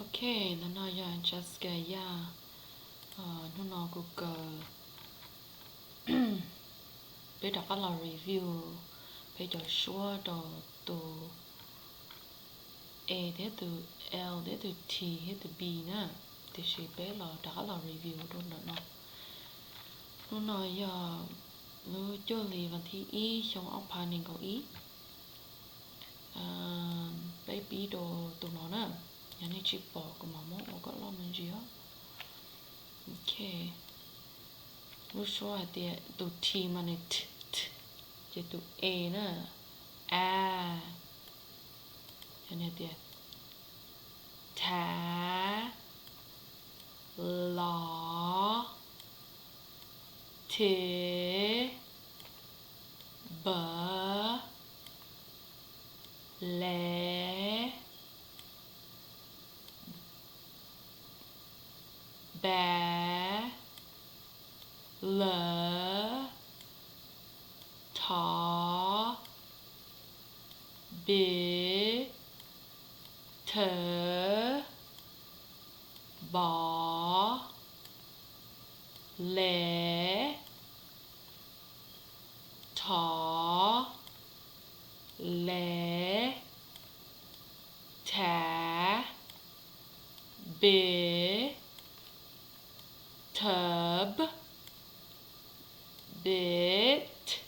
Okay, nó nói giờ just cái nó nói Google bây giờ là review bây giờ số đồ từ A đến từ L đến từ T đến từ B nè thì sẽ bé là đã là review đó nó nói giờ nó cho lì vào thi ý trong ốc panning của ý baby đồ tụi nó nè nhà này chỉ bỏ của mà mốt nó có lo mình gì á ok lúc số là tiền tụ T mà này chỉ tụ A nè a nhà này tiền thả lò thế bờ lẽ bé lỡ thỏ bế thở bỏ lẽ thỏ lẽ thả bế thập bit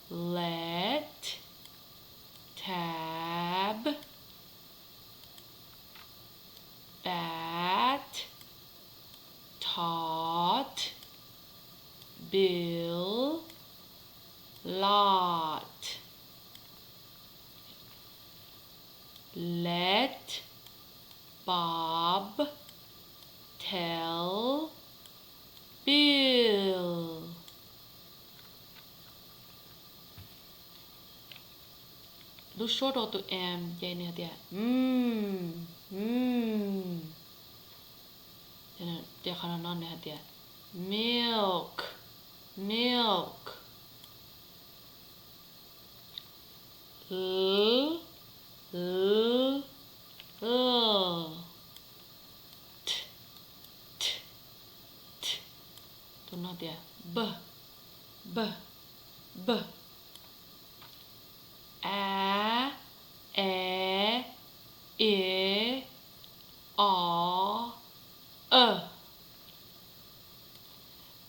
let tab bat taught bill lot let Bob tell Bill lúc số đồ tụi em vậy nè tiệt tiệt khả năng nè tiệt milk l l t tụi nó tiệt b a e i o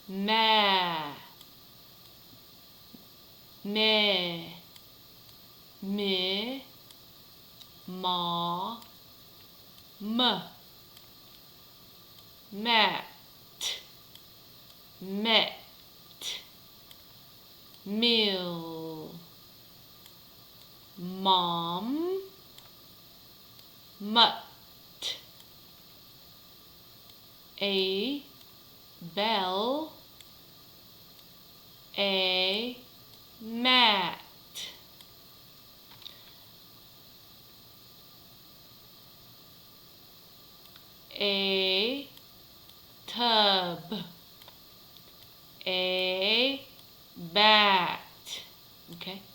mẹ mẹ mẹ mỏ mat meal mom mutt a bell a mat a tub a bat okay